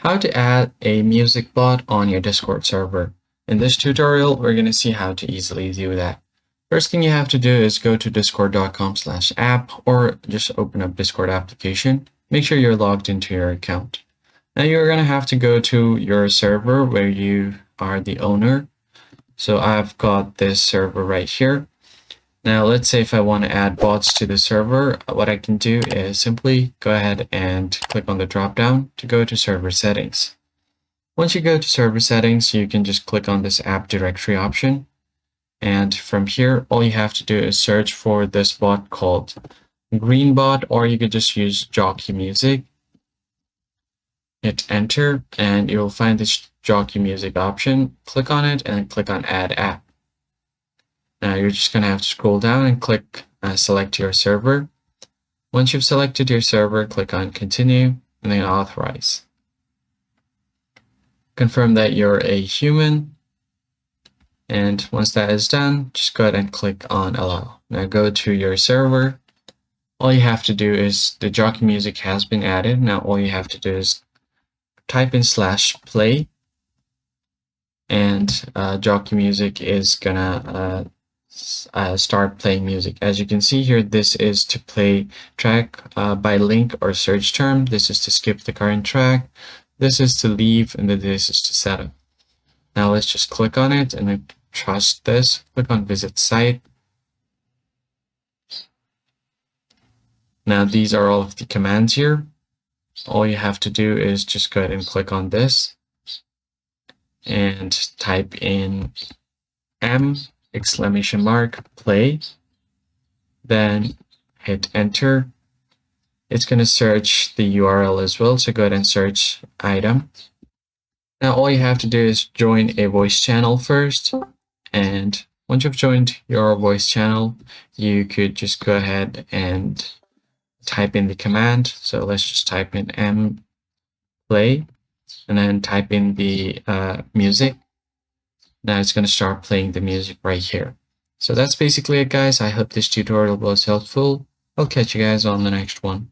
How to add a music bot on your Discord server. In this tutorial, we're going to see how to easily do that. First thing you have to do is go to discord.com/app or just open up Discord application. Make sure you're logged into your account. Now you're going to have to go to your server where you are the owner. So I've got this server right here. Now let's say if I want to add bots to the server, what I can do is simply go ahead and click on the drop down to go to server settings. Once you go to server settings, you can just click on this app directory option. And from here, all you have to do is search for this bot called Greenbot, or you could just use Jockey Music. Hit enter and you'll find this Jockey Music option. Click on it and then click on add app. Now you're just going to have to scroll down and click select your server. Once you've selected your server, click on continue and then authorize. Confirm that you're a human. And once that is done, just go ahead and click on allow. Now go to your server. All you have to do is the Jockey Music has been added. Now all you have to do is type in /play and Jockey Music is gonna start playing music. As you can see here, this is to play track by link or search term. This is to skip the current track. This is to leave, and then this is to setup. Now let's just click on it and then trust this. Click on visit site. Now these are all of the commands here. All you have to do is just go ahead and click on this and type in !play, then hit enter. It's going to search the URL as well, so go ahead and search item. Now all you have to do is join a voice channel first, and once you've joined your voice channel, you could just go ahead and type in the command. So let's just type in !play and then type in the music. Now it's going to start playing the music right here. So that's basically it, guys. I hope this tutorial was helpful. I'll catch you guys on the next one.